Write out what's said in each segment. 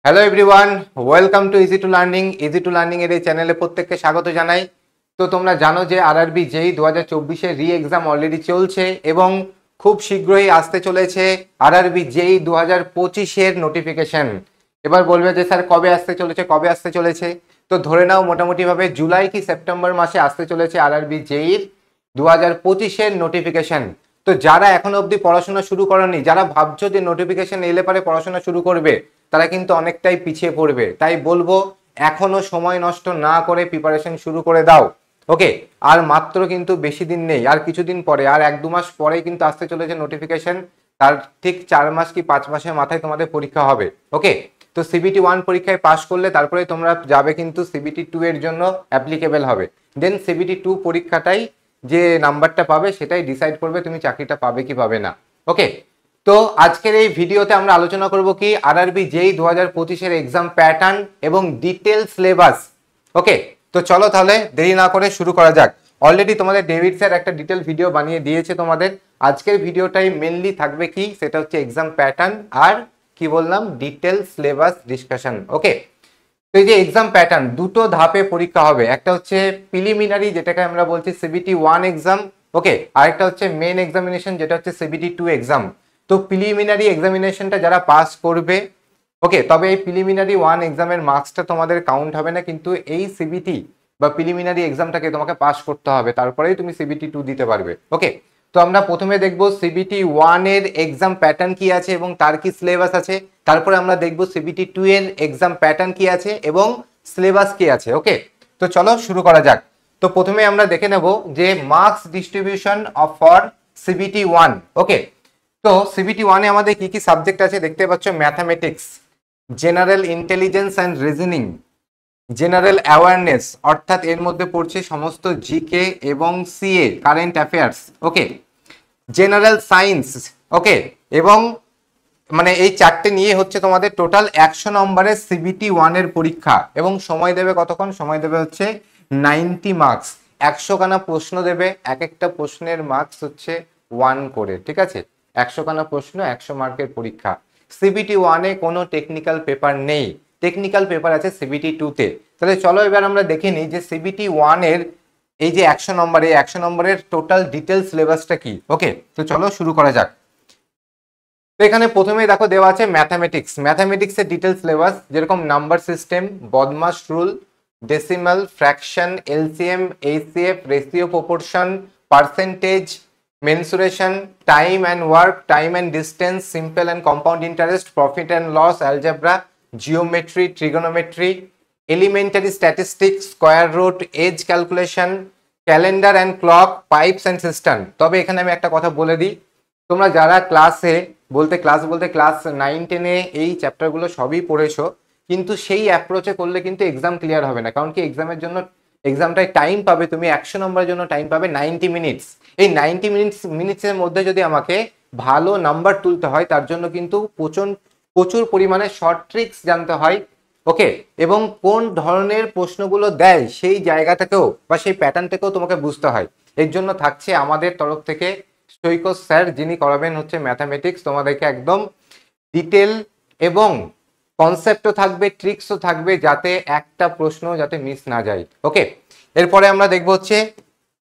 Hello everyone, welcome to easy to learning এর এই চ্যানেলে প্রত্যেককে স্বাগত জানাই। তো তোমরা জানো যে আরআরবি যেই 2024 রি এক্সাম অলরেডি চলছে এবং খুব শীঘ্রই আসতে চলেছে আরআরবি যেই 2025 নোটিফিকেশন। এবার বলবে যে স্যার কবে আসতে চলেছে। তো ধরে নাও মোটামুটিভাবে জুলাই কি সেপ্টেম্বর মাসে আসতে চলেছে আরআরবি যেইর 2025 নোটিফিকেশন। তো যারা এখনো অবধি পড়াশোনা শুরু করেনি, যারা ভাবছো যে নোটিফিকেশন এলে পরে পড়াশোনা শুরু করবে, তারা কিন্তু অনেকটাই পিছিয়ে পড়বে। তাই বলবো এখনো সময় নষ্ট না করে প্রিপারেশন শুরু করে দাও। ওকে, আর মাত্র কিন্তু বেশি দিন নেই, আর কিছুদিন পরে, আর 1-2 মাস পরে কিন্তু আসতে চলেছে নোটিফিকেশন। তার ঠিক 4 মাস কি 5 মাসের মাথায় তোমাদের পরীক্ষা হবে। ওকে, তো CBT 1 পরীক্ষায় পাশ করলে তারপরে তোমরা যাবে কিন্তু CBT 2 এর জন্য অ্যাপ্লিকেবল হবে। দেন CBT 2 পরীক্ষাটাই যে নাম্বারটা পাবে সেটাই ডিসাইড করবে তুমি চাকরিটা পাবে কি পাবে না। ওকে, তো আজকের এই ভিডিওতে আমরা আলোচনা করব কি আরআরবি যেই 2025 এক্সাম প্যাটার্ন এবং ডিটেল সিলেবাস। ওকে, তো চলো তাহলে দেরি না করে শুরু করা যাক। অলরেডি তোমাদের ডেভিড স্যার একটা ডিটেল ভিডিও বানিয়ে দিয়েছে তোমাদের। আজকের ভিডিওটাই মেনলি থাকবে কি, সেটা হচ্ছে এক্সাম প্যাটার্ন আর কি বললাম, ডিটেল সিলেবাস ডিসকাশন। ওকে, তো এই যে এক্সাম প্যাটার্ন, দুটো ধাপে পরীক্ষা হবে। একটা হচ্ছে প্রিলিমিনারি, যেটাকে আমরা বলছি CBT 1 এক্সাম। ওকে, আরেকটা হচ্ছে মেন এক্সামিনেশন, যেটা হচ্ছে CBT 2 এক্সাম। তো প্রিলিমিনারি এক্সামিনেশনটা যারা পাস করবে, ওকে, তবে এই প্রিলিমিনারি 1 এক্সামের মার্কসটা তোমাদের কাউন্ট হবে না, কিন্তু এই সিবিটি বা প্রিলিমিনারি এক্সামটাকে তোমাকে পাস করতে হবে, তারপরেই তুমি CBT 2 দিতে পারবে। ওকে, তো আমরা প্রথমে দেখব CBT 1 এর এক্সাম প্যাটার্ন কি আছে এবং তার কি সিলেবাস আছে। তারপরে আমরা দেখব CBT 2 এর এক্সাম প্যাটার্ন কি আছে এবং সিলেবাস কি আছে। ওকে, তো চলো শুরু করা যাক। তো প্রথমে আমরা দেখে নেব যে marks distribution of for CBT 1। ওকে, তো CBT 1 এ আমাদের কি কি সাবজেক্ট আছে দেখতে পাচ্ছ। Mathematics, general intelligence and reasoning, general awareness, অর্থাৎ এর মধ্যে পড়ছে সমস্ত জিকে এবং সিএ, কারেন্ট অ্যাফেয়ার্স। ওকে, জেনারেল সায়েন্স। ওকে, এবং মানে এই চারটে নিয়ে হচ্ছে তোমাদের টোটাল 100 নম্বরের CBT 1 এর পরীক্ষা এবং সময় দেবে কতক্ষণ, সময় দেবে হচ্ছে 90 মার্কস। 100 খানা প্রশ্ন দেবে, এক একটা প্রশ্নের মার্কস হচ্ছে 1 করে, ঠিক আছে। 100 খানা প্রশ্ন, 100 মার্কের পরীক্ষা। CBT 1 এ কোনো টেকনিক্যাল পেপার নেই, টেকনিক্যাল পেপার আছে CBT 2 তে। তাহলে চলো এবার আমরা দেখে নিই যে CBT 1 এর এই যে 100 নম্বর, এই 100 নম্বরের টোটাল ডিটেল সিলেবাসটা কি। ওকে, তো চলো শুরু করা যাক। তো এখানে প্রথমেই দেখো দেওয়া আছে ম্যাথামেটিক্স। ম্যাথামেটিক্সের ডিটেল সিলেবাস যেরকম number system, BODMAS rule, decimal, fraction, LCM, HCF, ratio, proportion, percentage, mensuration, time and work, time and distance, simple and compound interest, profit and loss, algebra, geometry, trigonometry, elementary statistics, square root, age calculation, calendar and clock, pipes and system. তবে এখানে আমি একটা কথা বলে দিই, তোমরা যারা class 9-10-এ এই চ্যাপ্টারগুলো সবই পড়েছো, কিন্তু সেই অ্যাপ্রোচে করলে কিন্তু এক্সাম ক্লিয়ার হবে না। কারণ কি, এক্সামের জন্য এক্সামটায় টাইম পাবে তুমি 100 নম্বরের জন্য টাইম পাবে 90 মিনিটস। এই 90 মিনিটসের মধ্যে যদি আমাকে ভালো নাম্বার তুলতে হয়, তার জন্য কিন্তু প্রচুর পরিমাণে শর্ট ট্রিক্স জানতে হয়। ওকে, এবং কোন ধরনের প্রশ্নগুলো দেয় সেই জায়গা থেকেও বা সেই প্যাটার্ন থেকেও তোমাকে বুঝতে হয়। এর জন্য থাকছে আমাদের তরফ থেকে সৈকত স্যার, যিনি করাবেন হচ্ছে ম্যাথামেটিক্স। তোমাদেরকে একদম ডিটেল এবং কনসেপ্টও থাকবে, ট্রিক্সও থাকবে, যাতে একটা প্রশ্ন যাতে মিস না যায়। ওকে, এরপরে আমরা দেখবো হচ্ছে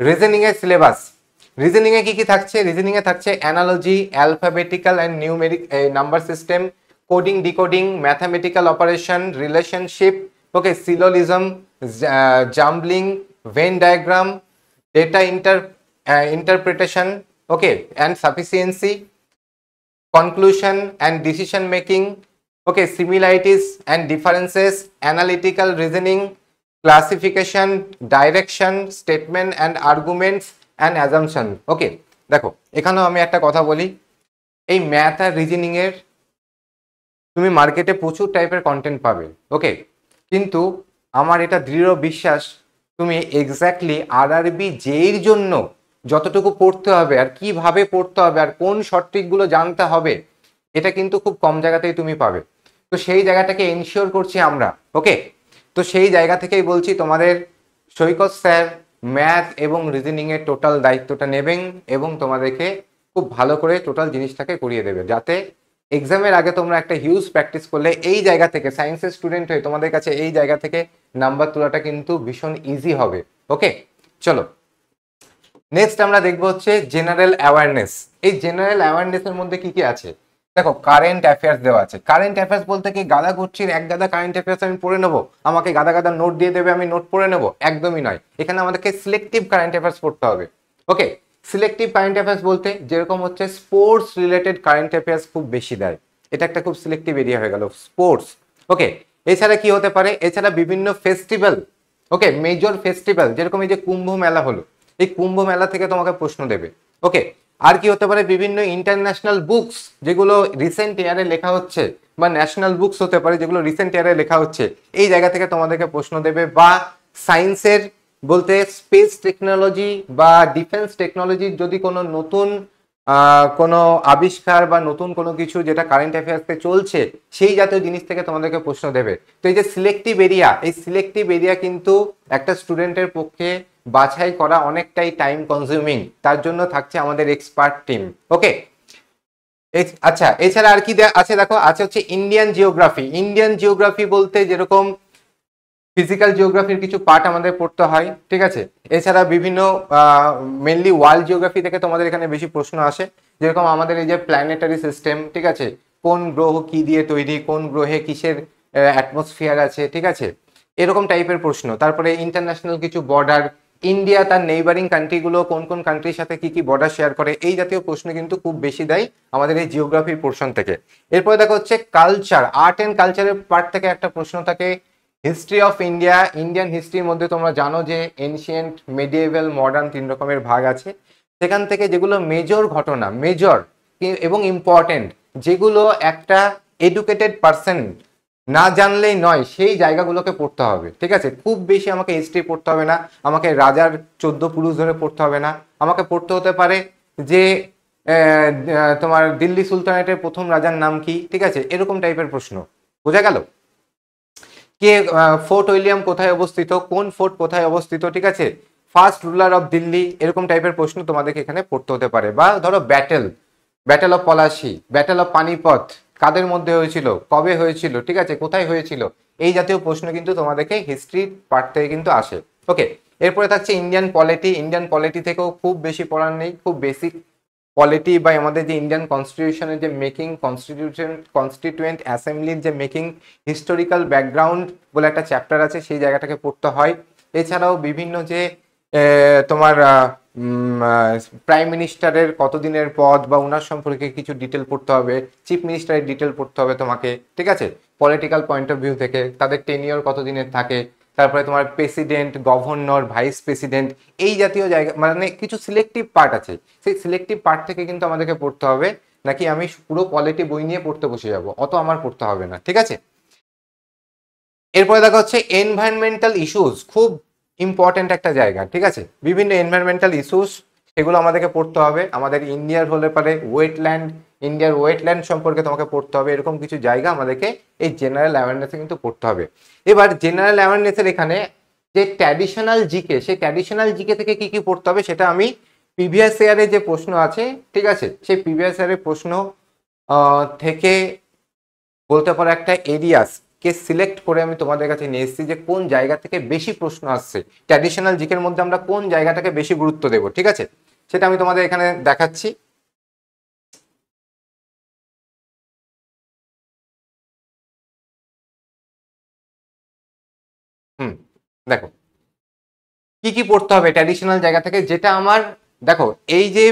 রিজনিং এর সিলেবাস। রিজনিং এ কি কি থাকছে? রিজনিং এ থাকছে analogy, alphabetical and numeric number system, coding decoding, mathematical operation, relationship, okay, syllogism, jumbling, Venn diagram, data interpretation, okay, and sufficiency, conclusion and decision making, okay, similarities and differences, analytical reasoning, classification, direction, statement and arguments and assumption. Okay, দেখো এখানেও আমি একটা কথা বলি, এই math আর reasoning এর তুমি মার্কেটে প্রচুর টাইপের কন্টেন্ট পাবে। ওকে, কিন্তু আমার এটা দৃঢ় বিশ্বাস, তুমি এক্স্যাক্টলি আরআরবি যেইর জন্য যতটুকু পড়তে হবে আর কিভাবে পড়তে হবে আর কোন শর্ট ট্রিকগুলো জানতে হবে, এটা কিন্তু খুব কম জায়গাতেই তুমি পাবে। তো সেই জায়গাটাকে এনশিওর করছি আমরা। ওকে, তো সেই জায়গা থেকেই বলছি, তোমাদের সৈকত স্যার ম্যাথ এবং রিজনিং এর টোটাল দায়িত্বটা নেবেন এবং তোমাদেরকে খুব ভালো করে টোটাল জিনিসটাকে করিয়ে দেবে, যাতে এক্সামের আগে তোমরা একটা হিউজ প্র্যাকটিস করলে এই জায়গা থেকে, সায়েন্সের স্টুডেন্ট হয়ে তোমাদের কাছে এই জায়গা থেকে নাম্বার তোলাটা কিন্তু ভীষণ ইজি হবে। ওকে, চলো নেক্সট আমরা দেখবো হচ্ছে জেনারেল অ্যাওয়ারনেস। এই জেনারেল অ্যাওয়ারনেসের মধ্যে কি কি আছে? দেখো, কারেন্ট অ্যাফেয়ার্স দেওয়া আছে। কারেন্ট অ্যাফেয়ার্স বলতে কি গাদা করছির এক গাদা কারেন্ট অ্যাফেয়ার্স আমি পড়ে নেবো, আমাকে গাদা গাদা নোট দিয়ে দেবে, আমি নোট পড়ে নেবো? একদমই নয়। এখানে আমাদেরকে সিলেক্টিভ কারেন্ট অ্যাফেয়ার্স পড়তে হবে। ওকে, সিলেক্টিভ কারেন্ট অ্যাফেয়ার্স বলতে যেরকম হচ্ছে স্পোর্টস রিলেটেড কারেন্ট অ্যাফেয়ার্স খুব বেশি দেয়, এটা একটা খুব সিলেক্টিভ এরিয়া হয়ে গেল স্পোর্টস। ওকে, এছাড়া কি হতে পারে? এছাড়া বিভিন্ন ফেস্টিভ্যাল, ওকে, মেজর ফেস্টিভ্যাল, যেরকম এই যে কুম্ভ মেলা হলো, এই কুম্ভ মেলা থেকে তোমাকে প্রশ্ন দেবে। ওকে, আর কি হতে পারে? বিভিন্ন ইন্টারন্যাশনাল বুকস যেগুলো রিসেন্ট ইয়ারে লেখা হচ্ছে, বা ন্যাশনাল বুকস হতে পারে যেগুলো রিসেন্ট ইয়ারে লেখা হচ্ছে, এই জায়গা থেকে তোমাদেরকে প্রশ্ন দেবে। বা সায়েন্সের বলতে স্পেস টেকনোলজি বা ডিফেন্স টেকনোলজির যদি কোনো নতুন কোনো আবিষ্কার বা নতুন কোনো কিছু যেটা কারেন্ট অ্যাফেয়ার্সে চলছে, সেই জাতীয় জিনিস থেকে তোমাদেরকে প্রশ্ন দেবে। তো এই যে সিলেক্টিভ এরিয়া, এই সিলেক্টিভ এরিয়া কিন্তু একটা স্টুডেন্টের পক্ষে বাছাই করা অনেকটাই টাইম কনজিউমিং, তার জন্য থাকছে আমাদের এক্সপার্ট টিম। ওকে, আচ্ছা, এছাড়া আর কি আছে? দেখো, আছে হচ্ছে ইন্ডিয়ান জিওগ্রাফি। ইন্ডিয়ান জিওগ্রাফি বলতে যেরকম ফিজিক্যাল জিওগ্রাফির কিছু পার্ট আমাদের পড়তে হয়, ঠিক আছে। এছাড়া বিভিন্ন মেনলি ওয়ার্ল্ড জিওগ্রাফি থেকে তোমাদের এখানে বেশি প্রশ্ন আসে, যেরকম আমাদের এই যে প্ল্যানেটারি সিস্টেম, ঠিক আছে, কোন গ্রহ কি দিয়ে তৈরি, কোন গ্রহে কিসের অ্যাটমসফিয়ার আছে, ঠিক আছে, এরকম টাইপের প্রশ্ন। তারপরে ইন্টারন্যাশনাল কিছু বর্ডার, ইন্ডিয়া তার নেইবারিং কান্ট্রিগুলো কোন কোন কান্ট্রির সাথে কি কি বর্ডার শেয়ার করে, এই জাতীয় প্রশ্ন কিন্তু খুব বেশি দেয় আমাদের এই জিওগ্রাফির পোর্শন থেকে। এরপরে দেখো হচ্ছে কালচার, আর্ট অ্যান্ড কালচারের পার্ট থেকে একটা প্রশ্ন থাকে। হিস্ট্রি অফ ইন্ডিয়া, ইন্ডিয়ান হিস্ট্রির মধ্যে তোমরা জানো যে এনশিয়েন্ট, মেডিয়েভাল, মডার্ন 3 রকমের ভাগ আছে। সেখান থেকে যেগুলো মেজর ঘটনা, মেজর এবং ইম্পর্টেন্ট, যেগুলো একটা এডুকেটেড পার্সন না জানলেই নয়, সেই জায়গাগুলোকে পড়তে হবে, ঠিক আছে। খুব বেশি আমাকে হিস্ট্রি পড়তে হবে না, আমাকে রাজার 14 পুরুষ ধরে পড়তে হবে না, আমাকে পড়তে হতে পারে যে তোমার দিল্লি সুলতানেটের প্রথম রাজার নাম কি, ঠিক আছে, এরকম টাইপের প্রশ্ন। বোঝা গেল? কে ফোর্ট উইলিয়াম কোথায় অবস্থিত, কোন ফোর্ট কোথায় অবস্থিত, ঠিক আছে, ফার্স্ট রুলার অফ দিল্লি, এরকম টাইপের প্রশ্ন তোমাদেরকে এখানে পড়তে হতে পারে। বা ধরো battle, battle of Palashi, battle of Panipat কাদের মধ্যে হয়েছিল, কবে হয়েছিল, ঠিক আছে, কোথায় হয়েছিল, এই জাতীয় প্রশ্ন কিন্তু তোমাদেরকে হিস্ট্রি পার্ট থেকে কিন্তু আসে। ওকে, এরপরে থাকছে ইন্ডিয়ান পলিটি। ইন্ডিয়ান পলিটি থেকেও খুব বেশি পড়ার নেই, খুব বেসিক পলিটি বা আমাদের যে ইন্ডিয়ান কনস্টিটিউশনের যে মেকিং, কনস্টিটিউয়েন্ট অ্যাসেম্বলির যে মেকিং, হিস্টোরিক্যাল ব্যাকগ্রাউন্ড বলে একটা চ্যাপ্টার আছে, সেই জায়গাটাকে পড়তে হয়। এছাড়াও বিভিন্ন যে তোমার প্রাইম মিনিস্টারের কতদিনের পদ বা ওনার সম্পর্কে কিছু ডিটেল পড়তে হবে, চিফ মিনিস্টারের ডিটেল পড়তে হবে তোমাকে, ঠিক আছে, পলিটিক্যাল পয়েন্ট অফ ভিউ থেকে তাদের টেনিয়র কতদিনের থাকে, তারপরে তোমার প্রেসিডেন্ট, গভর্নর, ভাইস প্রেসিডেন্ট, এই জাতীয় জায়গা, মানে কিছু সিলেক্টিভ পার্ট আছে, সেই সিলেক্টিভ পার্ট থেকে কিন্তু আমাদেরকে পড়তে হবে। নাকি আমি পুরো পলিটি বই নিয়ে পড়তে বসে যাব, অত আমার পড়তে হবে না, ঠিক আছে। এরপরে দেখা হচ্ছে এনভায়রনমেন্টাল ইস্যুস, খুব ইম্পর্টেন্ট একটা জায়গা, ঠিক আছে। বিভিন্ন এনভায়রনমেন্টাল ইস্যুস, এগুলো আমাদেরকে পড়তে হবে। আমাদের ইন্ডিয়ার হলে পারে ওয়েটল্যান্ড, ইন্ডিয়ার ওয়েটল্যান্ড সম্পর্কে তোমাকে পড়তে হবে, এরকম কিছু জায়গা আমাদেরকে এই জেনারেল অ্যাওয়ারনেসে কিন্তু পড়তে হবে। এবার জেনারেল অ্যাওয়ারনেসের এখানে যে ট্র্যাডিশনাল জিকে, সেই ট্র্যাডিশনাল জিকে থেকে কি কি পড়তে হবে সেটা আমি প্রিভিয়াস ইয়ারে যে প্রশ্ন আছে, ঠিক আছে, সেই প্রিভিয়াস ইয়ারের প্রশ্ন থেকে বলতে পারো একটা এরিয়াস কে সিলেক্ট করে আমি তোমাদের কাছে নিয়ে এসেছি যে কোন জায়গা থেকে বেশি প্রশ্ন আসছে, ট্র্যাডিশনাল জিকের মধ্যে আমরা কোন জায়গাটাকে বেশি গুরুত্ব দেব, ঠিক আছে, সেটা আমি তোমাদের এখানে দেখাচ্ছি। দেখো কি কি পড়তে হবে ট্র্যাডিশনাল জায়গা থেকে, যেটা আমার, দেখো এই যে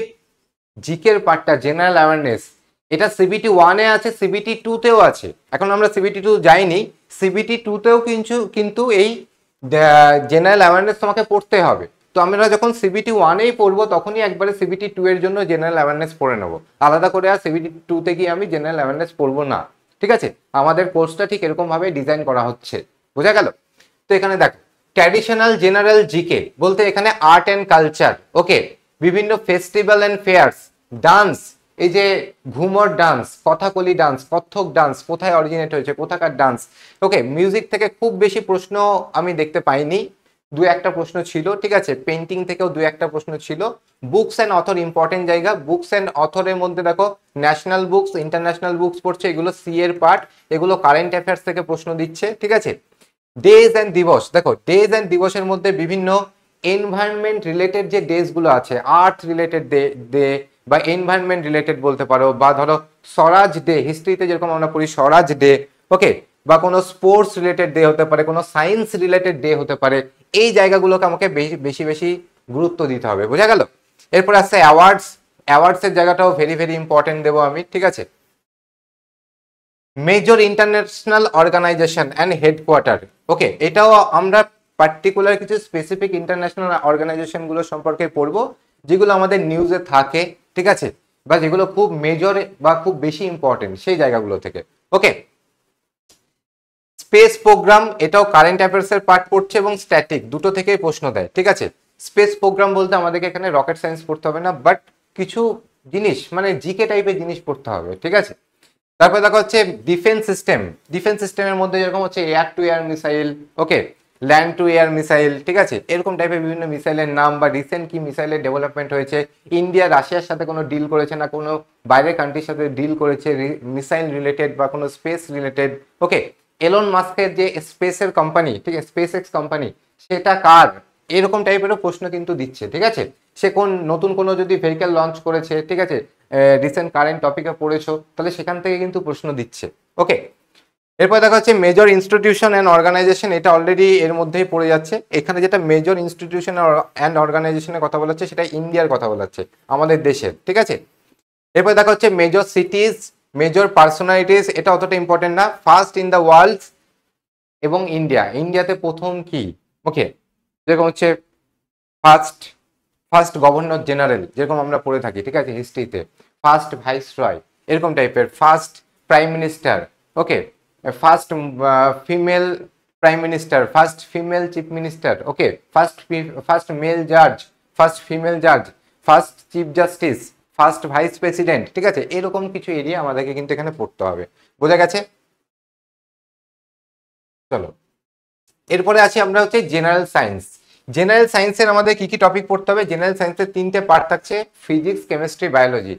জিকের পার্টটা জেনারেল অ্যাওয়ারনেস, এটা সিবিটি 1-এ আছে, সিবিটি 2-তেও আছে। এখন আমরা সিবিটি 2 যাইনি, সিবিটি 2-তেও কিন্তু এই জেনারেল অ্যাওয়ারনেস তোমাকে পড়তে হবে। তো আমরা যখন সিবিটি 1-এই পড়বো তখনই একবারে সিবিটি 2 এর জন্য জেনারেল অ্যাওয়ারনেস পড়ে নেবো, আলাদা করে আর সিবিটি 2-তে গিয়ে আমি জেনারেল অ্যাওয়ারনেস পড়বো না, ঠিক আছে। আমাদের কোর্সটা ঠিক এরকম ভাবে ডিজাইন করা হচ্ছে, বোঝা গেল? তো এখানে দেখো ট্র্যাডিশনাল জেনারেল জিকে বলতে এখানে আর্ট অ্যান্ড কালচার, ওকে, বিভিন্ন ফেস্টিভ্যাল অ্যান্ড ফেয়ার্স, ডান্স, এই যে Ghoomar dance, Kathakali dance, Kathak dance কোথায় অরিজিনেট হয়েছে, কোথাকার ডান্স, ওকে। মিউজিক থেকে খুব বেশি প্রশ্ন আমি দেখতে পাইনি, দু একটা প্রশ্ন ছিল, ঠিক আছে, পেন্টিং থেকেও দু একটা প্রশ্ন ছিল। বুকস অ্যান্ড অথর ইম্পর্টেন্ট জায়গা, বুকস অ্যান্ড অথরের মধ্যে দেখো ন্যাশনাল বুকস, ইন্টারন্যাশনাল বুকস পড়ছে, এগুলো সি এর পার্ট, এগুলো কারেন্ট অ্যাফেয়ার্স থেকে প্রশ্ন দিচ্ছে, ঠিক আছে। ডেজ অ্যান্ড দিবস, দেখো ডেজ অ্যান্ড দিবসের মধ্যে বিভিন্ন এনভায়রনমেন্ট রিলেটেড যে ডেজ গুলো আছে, আর্থ রিলেটেড ডে বা এনভায়রনমেন্ট রিলেটেড বলতে পারো, বা ধরো স্বরাজ ডে, হিস্ট্রিতে যেরকম আমরা পড়ি স্বরাজ ডে, ওকে, বা কোনো স্পোর্টস রিলেটেড ডে হতে পারে, কোনো সায়েন্স রিলেটেড ডে হতে পারে, এই জায়গাগুলোকে আমাকে বেশি বেশি বেশি গুরুত্ব দিতে হবে, বোঝা গেল। এরপর আসছে অ্যাওয়ার্ডস, অ্যাওয়ার্ডসের জায়গাটাও ভেরি ভেরি ইম্পর্টেন্ট দেবো আমি, ঠিক আছে। Major international organization and headquarter, okay, এটাও আমরা পার্টিকুলার কিছু স্পেসিফিক ইন্টারন্যাশনাল অর্গানাইজেশনগুলো সম্পর্কে পড়বো, যেগুলো আমাদের নিউজে থাকে, ঠিক আছে, বা যেগুলো খুব মেজর বা খুব বেশি ইম্পর্টেন্ট সেই জায়গাগুলো থেকে, ওকে। স্পেস প্রোগ্রাম, এটাও কারেন্ট অ্যাফেয়ার্সের পার্ট পড়ছে এবং স্ট্যাটিক দুটো থেকেই প্রশ্ন দেয়, ঠিক আছে। স্পেস প্রোগ্রাম বলতে আমাদেরকে এখানে রকেট সায়েন্স পড়তে হবে না, বাট কিছু জিনিস মানে জিকে টাইপের জিনিস পড়তে হবে, ঠিক আছে। তারপরে দেখো হচ্ছে ডিফেন্স সিস্টেম, ডিফেন্স সিস্টেমের মধ্যে যেরকম হচ্ছে air two air missile, okay, land to air missile, ঠিক আছে, এরকম টাইপের বিভিন্ন মিসাইলের নাম, বা রিসেন্ট কি মিসাইলের ডেভেলপমেন্ট হয়েছে, ইন্ডিয়া রাশিয়ার সাথে কোনো ডিল করেছে না কোনো বাইরের কান্ট্রির সাথে ডিল করেছে মিসাইল রিলেটেড বা কোনো স্পেস রিলেটেড, ওকে। এলন মাস্কের যে স্পেসের কোম্পানি, ঠিক আছে, স্পেস এক্স কোম্পানি, সেটা কার, এরকম টাইপেরও প্রশ্ন কিন্তু দিচ্ছে, ঠিক আছে। সে কোন নতুন কোনো যদি ভেহিকেল লঞ্চ করেছে, ঠিক আছে, রিসেন্ট কারেন্ট টপিকে পড়েছো, তাহলে সেখান থেকে কিন্তু প্রশ্ন দিচ্ছে, ওকে। এরপর দেখা হচ্ছে মেজর ইনস্টিটিউশন অ্যান্ড অর্গানাইজেশন, এটা অলরেডি এর মধ্যেই পড়ে যাচ্ছে। এখানে যেটা মেজর ইনস্টিটিউশন অ্যান্ড অর্গানাইজেশনের কথা বলা হচ্ছে, সেটা ইন্ডিয়ার কথা বলা হচ্ছে, আমাদের দেশের, ঠিক আছে। এরপর দেখা হচ্ছে মেজর সিটিজ, মেজর পার্সোনালিটিস, এটা অতটা ইম্পর্টেন্ট না। ফার্স্ট ইন দ্য ওয়ার্ল্ড এবং ইন্ডিয়া, ইন্ডিয়াতে প্রথম কি, ওকে, যেরকম হচ্ছে ফার্স্ট ফার্স্ট গভর্নর জেনারেল, যেরকম আমরা পড়ে থাকি, ঠিক আছে, হিস্ট্রিতে, ফার্স্ট ভাইস রয়, এরকম টাইপের, ফার্স্ট প্রাইম মিনিস্টার, ওকে, first female prime minister, first female chief minister, ওকে, ফার্স্ট মেল জাজ, ফার্স্ট ফিমেল জাজ, first chief justice, first vice president, ঠিক আছে, এরকম কিছু এরিয়া আমাদেরকে কিন্তু এখানে পড়তে হবে, বোঝা গেছে। চলো এরপরে আছি আমরা হচ্ছে জেনারেল সায়েন্স। জেনারেল সায়েন্সের আমাদের কি কি টপিক পড়তে হবে, জেনারেল সায়েন্সের তিনটে পার্ট থাকছে, physics, chemistry, biology.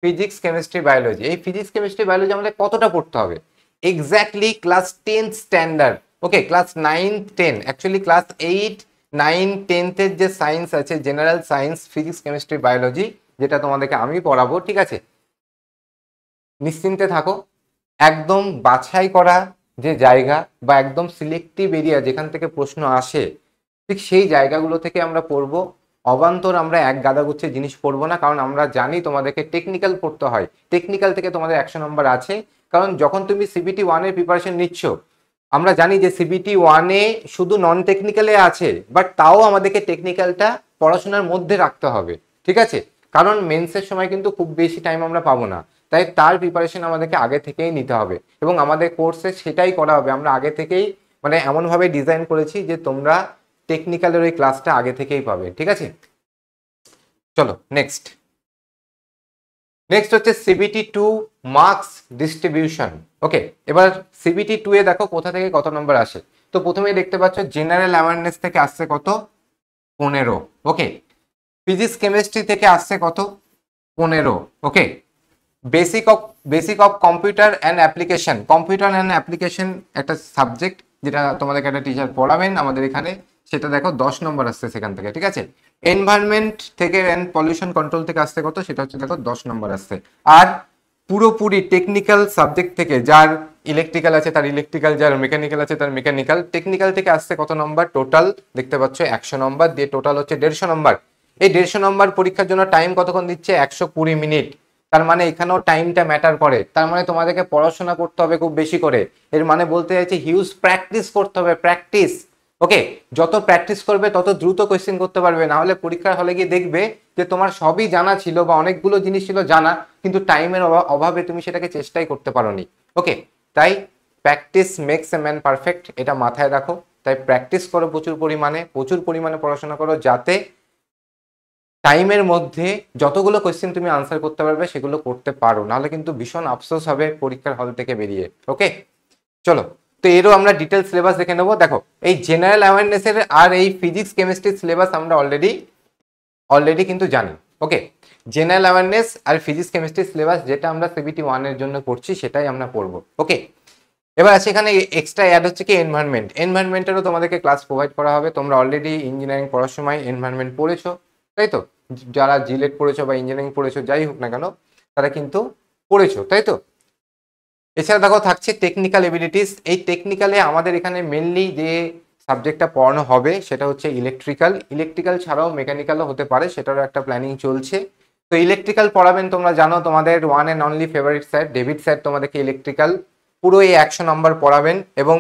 Physics, chemistry, biology, এই ফিজিক্স, কেমিস্ট্রি, বায়োলজি আমাদের কতটা পড়তে হবে, এক্স্যাক্টলি ক্লাস 10 স্ট্যান্ডার্ড, ওকে, ক্লাস 9 10, অ্যাকচুয়ালি ক্লাস 8 9 10 যে সায়েন্স আছে, general science, physics, chemistry, biology, যেটা তোমাদেরকে আমি পড়াবো, ঠিক আছে, নিশ্চিন্তে থাকো। একদম বাছাই করা যে জায়গা বা একদম সিলেক্টিভ এরিয়া যেখান থেকে প্রশ্ন আসে, ঠিক সেই জায়গাগুলো থেকে আমরা পড়বো। অবান্তর আমরা এক গাদাগুচ্ছে জিনিস পড়বো না, কারণ আমরা জানি তোমাদেরকে টেকনিক্যাল পড়তে হয়, টেকনিক্যাল থেকে তোমাদের 100 নম্বর আছে। কারণ যখন তুমি সিবিটি 1-এর প্রিপারেশন নিচ্ছ, আমরা জানি যে সিবিটি 1-এ শুধু নন টেকনিক্যালে আছে, বাট তাও আমাদেরকে টেকনিক্যালটা পড়াশোনার মধ্যে রাখতে হবে, ঠিক আছে, কারণ মেন্সের সময় কিন্তু খুব বেশি টাইম আমরা পাবো না, তাই তার প্রিপারেশন আমাদেরকে আগে থেকেই নিতে হবে, এবং আমাদের কোর্সে সেটাই করা হবে। আমরা আগে থেকেই মানে এমনভাবে ডিজাইন করেছি যে তোমরা টেকনিক্যালের ওই ক্লাসটা আগে থেকেই পাবে, ঠিক আছে। চলো নেক্সট হচ্ছে সিবিটি 2 মার্কস ডিস্ট্রিবিউশন, ওকে। এবার সিবিটি 2 এ দেখো কোথা থেকে কত নম্বর আসে। তো প্রথমেই দেখতে পাচ্ছ জেনারেল অ্যাওয়ারনেস থেকে আসছে কত, 15, ওকে। ফিজিক্স, কেমিস্ট্রি থেকে আসছে কত, 15, okay. Basic of computer and application, computer and application একটা সাবজেক্ট যেটা তোমাদেরকে একটা টিচার পড়াবেন আমাদের এখানে, সেটা দেখো 10 নম্বর আসছে সেখান থেকে, ঠিক আছে। এনভায়রনমেন্ট থেকে অ্যান্ড পলিউশন কন্ট্রোল থেকে আসছে কত, সেটা হচ্ছে দেখো 10 নম্বর আসছে। আর পুরোপুরি টেকনিক্যাল সাবজেক্ট থেকে, যার ইলেকট্রিক্যাল আছে তার ইলেকট্রিক্যাল, যার মেকানিক্যাল আছে তার মেকানিক্যাল, টেকনিক্যাল থেকে আসছে কত নম্বর, টোটাল দেখতে পাচ্ছ 100 নম্বর দিয়ে টোটাল হচ্ছে 150 নম্বর। এই 150 নম্বর পরীক্ষার জন্য টাইম কতক্ষণ দিচ্ছে, 120 মিনিট। তার মানে এখানেও টাইমটা ম্যাটার করে, তার মানে তোমাদেরকে পড়াশোনা করতে হবে খুব বেশি করে। এর মানে বলতে চাইছি হিউজ প্র্যাকটিস করতে হবে, প্র্যাকটিস, ওকে। যত প্র্যাকটিস করবে তত দ্রুত কোয়েশ্চেন করতে পারবে, না হলে পরীক্ষার হলে গিয়ে দেখবে যে তোমার সবই জানা ছিল বা অনেকগুলো জিনিস ছিল জানা, কিন্তু টাইমের অভাবে তুমি সেটাকে চেষ্টাই করতে পারোনি, ওকে। তাই practice makes a man perfect, এটা মাথায় রাখো। তাই প্র্যাকটিস করো প্রচুর পরিমাণে পড়াশোনা করো, যাতে টাইমের মধ্যে যতগুলো কোয়েশ্চেন তুমি আনসার করতে পারবে সেগুলো করতে পারো, নাহলে কিন্তু ভীষণ আফসোস হবে পরীক্ষার হল থেকে বেরিয়ে, ওকে। চলো তো এরও আমরা ডিটেল সিলেবাস দেখে নেবো। দেখো এই জেনারেল অ্যাওয়ারনেসের আর এই ফিজিক্স কেমিস্ট্রির সিলেবাস আমরা অলরেডি কিন্তু জানি। ওকে, জেনারেল অ্যাওয়ারনেস আর ফিজিক্স কেমিস্ট্রি সিলেবাস যেটা আমরা সিবিটি 1 এর জন্য করছি সেটাই আমরা পড়বো। ওকে, এবার আছে এখানে এক্সট্রা অ্যাড হচ্ছে কি এনভায়রনমেন্টেরও তোমাদেরকে ক্লাস প্রোভাইড করা হবে। তোমরা অলরেডি ইঞ্জিনিয়ারিং পড়ার সময় এনভায়রনমেন্ট পড়েছো, তাই তো? যারা জিলেট পড়েছো বা ইঞ্জিনিয়ারিং পড়েছো যাই হোক না কেন তারা কিন্তু পড়েছো, তাই তো? এছাড়া দেখো থাকছে টেকনিক্যাল এবিলিটিস। এই টেকনিক্যালে আমাদের এখানে মেনলি যে সাবজেক্টটা পড়ানো হবে সেটা হচ্ছে ইলেকট্রিক্যাল ছাড়াও মেকানিক্যালও হতে পারে, সেটারও একটা প্ল্যানিং চলছে। তো ইলেকট্রিক্যাল পড়াবেন, তোমরা জানো তোমাদের one and only favourite sir David sir তোমাদেরকে ইলেকট্রিক্যাল পুরো এই 100 নম্বর পড়াবেন, এবং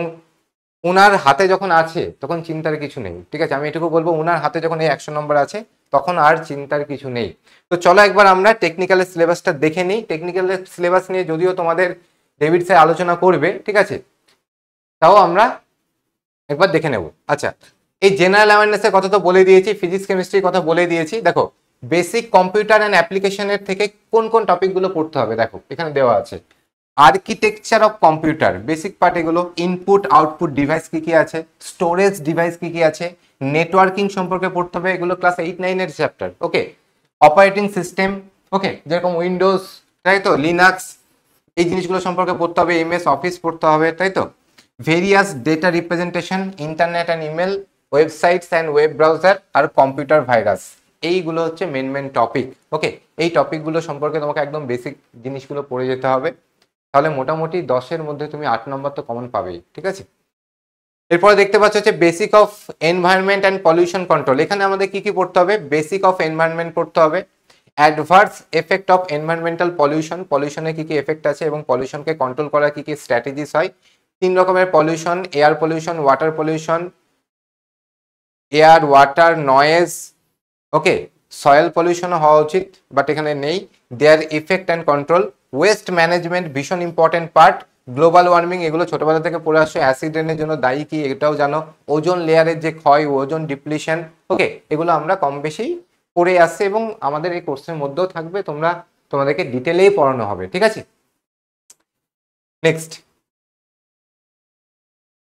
ওনার হাতে যখন আছে তখন চিন্তার কিছু নেই। ঠিক আছে, আমি এটুকু বলবো, ওনার হাতে যখন এই 100 নম্বর আছে তখন আর চিন্তার কিছু নেই। তো চলো একবার আমরা টেকনিক্যালের সিলেবাসটা দেখে নিই। টেকনিক্যালের সিলেবাস নিয়ে যদিও তোমাদের ডেভিড স্যার আলোচনা করবে, ঠিক আছে, তাও আমরা একবার দেখে নেব। আচ্ছা, এই জেনারেল অ্যাওয়ারনেসের কথা তো বলে দিয়েছি, ফিজিক্স কেমিস্ট্রির কথা বলে দিয়েছি। দেখো বেসিক কম্পিউটার অ্যান্ড অ্যাপ্লিকেশনের থেকে কোন কোন টপিকগুলো পড়তে হবে দেখো এখানে দেওয়া আছে। Architecture of computer basic part এগুলো, ইনপুট আউটপুট ডিভাইস কি কি আছে, স্টোরেজ ডিভাইস কি কি আছে, নেটওয়ার্কিং সম্পর্কে পড়তে হবে, এগুলো ক্লাস 8-9 এর চ্যাপ্টার। ওকে, অপারেটিং সিস্টেম, ওকে, যেরকম উইন্ডোজ, তাই তো, লিনাক্স, এই জিনিসগুলো সম্পর্কে পড়তে হবে, এমএস অফিস পড়তে হবে, তাই তো, various data representation, internet and email, websites and web browser, আর কম্পিউটার ভাইরাস। এইগুলো হচ্ছে মেন টপিক। ওকে, এই টপিকগুলো সম্পর্কে তোমাকে একদম বেসিক জিনিসগুলো পড়ে যেতে হবে, তাহলে মোটামুটি 10-এর মধ্যে তুমি 8 নম্বর তো কমন পাবেই। ঠিক আছে, এরপরে দেখতে পাচ্ছ হচ্ছে basic of environment and pollution control. এখানে আমাদের কি কি পড়তে হবে? বেসিক অফ এনভায়রনমেন্ট পড়তে হবে, অ্যাডভার্স এফেক্ট অফ এনভায়রনমেন্টাল পলিউশনে কি কি এফেক্ট আছে এবং পলিউশনকে কন্ট্রোল করার কি কি স্ট্র্যাটেজিস হয়। 3 রকমের pollution, air pollution, water pollution, air water noise, okay, soil পলিউশনও হওয়া উচিত বাট এখানে নেই, their effect and control, waste management ভীষণ ইম্পর্টেন্ট পার্ট, গ্লোবাল ওয়ার্মিং এগুলো ছোটবেলা থেকে পড়ে আসছে, অ্যাসিড রেনের জন্য দায়ী কি এটাও জানো, ওজোন লেয়ারের যে ক্ষয়, ওজোন ডিপ্লিশন, ওকে, এগুলো আমরা কম বেশি পড়ে আসছে এবং আমাদের এই কোর্সের মধ্যেও থাকবে, তোমাদেরকে ডিটেলেই পড়ানো হবে। ঠিক আছে,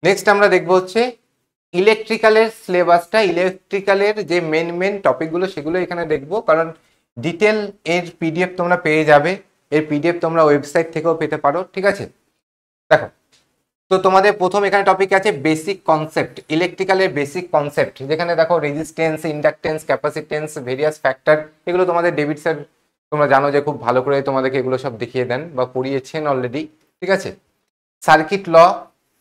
নেক্সট আমরা দেখবো হচ্ছে ইলেকট্রিক্যালের সিলেবাসটা। ইলেকট্রিক্যালের যে মেন টপিকগুলো সেগুলো এখানে দেখবো, কারণ ডিটেল এর পিডিএফ তোমরা পেয়ে যাবে, এর পিডিএফ তোমরা ওয়েবসাইট থেকেও পেতে পারো। ঠিক আছে, দেখো তো তোমাদের প্রথম এখানে টপিক আছে বেসিক কনসেপ্ট, ইলেকট্রিক্যালের বেসিক কনসেপ্ট, যেখানে দেখো resistance, inductance, capacitance, various factor, এগুলো তোমাদের ডেভিড স্যার তোমরা জানো যে খুব ভালো করে তোমাদেরকে এগুলো সব দেখিয়ে দেন বা পড়িয়েছেন অলরেডি। ঠিক আছে, সার্কিট ল,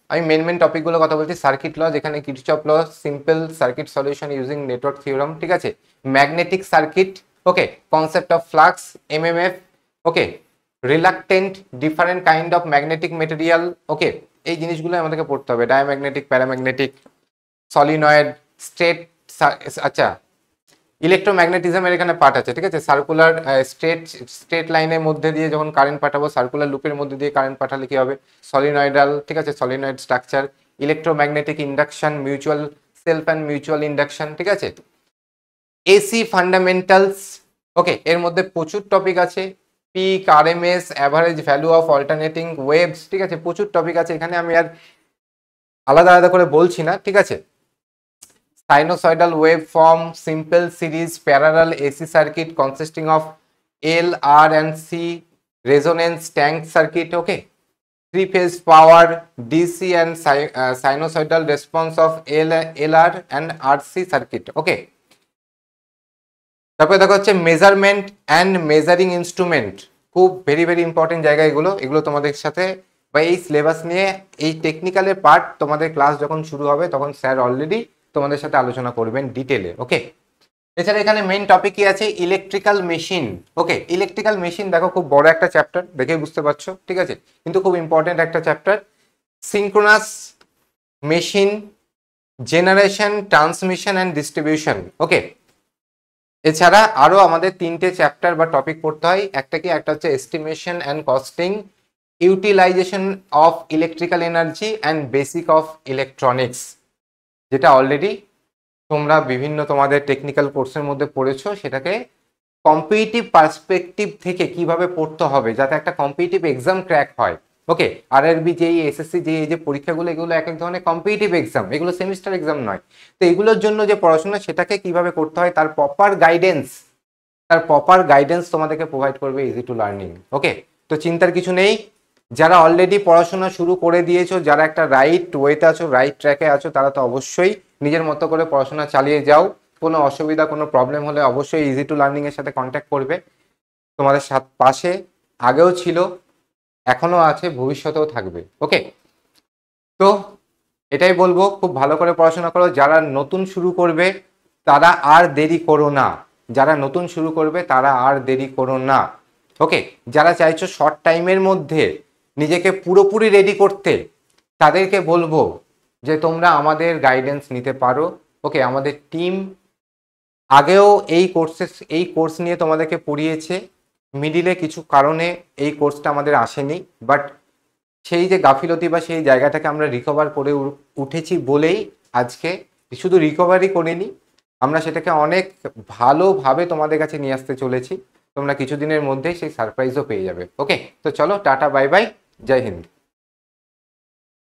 আমি মেন টপিকগুলো কথা বলছি। সার্কিট ল, যেখানে Kirchhoff law, simple circuit solution using network theorem. ঠিক আছে, magnetic circuit, okay, concept of flux, MMF, okay, reluctant, different kind of magnetic material, okay, এই জিনিসগুলো আমাদেরকে পড়তে হবে। ডায়াম্যাগনেটিক, প্যারাম্যাগনেটিক, সলিনয়েড, স্ট্রেট, আচ্ছা ইলেকট্রোম্যাগনেটিজমের এখানে পার্ট আছে। ঠিক আছে, সার্কুলার স্ট্রেট লাইনের মধ্যে দিয়ে যখন কারেন্ট পাঠাবো, সার্কুলার লুপের মধ্যে দিয়ে কারেন্ট পাঠালে কি হবে, সলিনয়েডাল। ঠিক আছে, solenoid structure, electromagnetic induction, mutual self and mutual induction. ঠিক আছে, এসি ফান্ডামেন্টালস, ওকে, এর মধ্যে প্রচুর টপিক আছে, peak, RMS, average value of alternating waves. ঠিক আছে, প্রচুর টপিক আছে, এখানে আমি আর আলাদা করে বলছি না। ঠিক আছে, sinusoidal waveform, simple series parallel AC circuit consisting of L, R and C, resonance tank circuit, okay, three-phase power, DC and sinusoidal response of LR and RC circuit, okay. তারপরে দেখো হচ্ছে মেজারমেন্ট অ্যান্ড মেজারিং ইনস্ট্রুমেন্ট, খুব very important জায়গা এগুলো তোমাদের সাথে বা এই সিলেবাস নিয়ে এই টেকনিক্যালের পার্ট তোমাদের ক্লাস যখন শুরু হবে তখন স্যার অলরেডি তোমাদের সাথে আলোচনা করবেন ডিটেলে। ওকে, এছাড়া এখানে মেইন টপিক কি আছে, ইলেকট্রিক্যাল মেশিন। ওকে, ইলেকট্রিক্যাল মেশিন দেখো খুব বড় একটা চ্যাপ্টার, দেখে বুঝতে পারছো। ঠিক আছে, কিন্তু খুব ইম্পর্টেন্ট একটা chapter. Synchronous machine, generation, transmission and distribution. Okay, এছাড়া আরো আমাদের 3টে চ্যাপ্টার বা টপিক পড়তে হয়। একটা হচ্ছে estimation and costing, utilisation of electrical energy and basic of electronics, যেটা অলরেডি তোমরা বিভিন্ন তোমাদের টেকনিক্যাল কোর্সের মধ্যে পড়েছো। সেটাকে কম্পিটিটিভ পার্সপেক্টিভ থেকে কিভাবে পড়তে হবে যাতে একটা কম্পিটিটিভ এক্সাম ক্র্যাক হয়, ওকে, আরআরবি যেই এসএসসি যে এই যে পরীক্ষাগুলো, এগুলো এক এক ধরনের কম্পিটিটিভ এক্সাম, এগুলো সেমিস্টার এক্সাম নয়। তো এগুলোর জন্য যে পড়াশোনা সেটাকে কিভাবে করতে হয় তার প্রপার গাইডেন্স তোমাদেরকে প্রোভাইড করবে ইজি টু লার্নিং। ওকে, তো চিন্তার কিছু নেই। যারা অলরেডি পড়াশোনা শুরু করে দিয়েছো, যারা একটা রাইট ওয়েতে আছো, রাইট ট্র্যাকে আছো, তারা তো অবশ্যই নিজের মতো করে পড়াশোনা চালিয়ে যাও। কোনো অসুবিধা, কোনো প্রবলেম হলে অবশ্যই ইজি টু লার্নিং এর সাথে কন্ট্যাক্ট করবে। তোমাদের পাশে আগেও ছিল, এখনো আছে, ভবিষ্যতেও থাকবে। ওকে, তো এটাই বলবো, খুব ভালো করে পড়াশোনা করো। যারা নতুন শুরু করবে তারা আর দেরি করো না, ওকে, যারা চাইছো শর্ট টাইমের মধ্যে নিজেকে পুরোপুরি রেডি করতে, তাদেরকে বলবো যে তোমরা আমাদের গাইডেন্স নিতে পারো। ওকে, আমাদের টিম আগেও এই কোর্স নিয়ে তোমাদেরকে পড়িয়েছে। মিডিলে কিছু কারণে এই কোর্সটা আমাদের আসেনি, বাট সেই যে গাফিলতি বা সেই জায়গাটাকে আমরা রিকভার করে উঠেছি বলেই আজকে, শুধু রিকভারি করিনি, আমরা সেটাকে অনেক ভালোভাবে তোমাদের কাছে নিয়ে আসতে চলেছি। তোমরা কিছুদিনের মধ্যেই সেই সারপ্রাইজও পেয়ে যাবে। ওকে, তো চলো, টাটা, বাই বাই, জয় হিন্দ।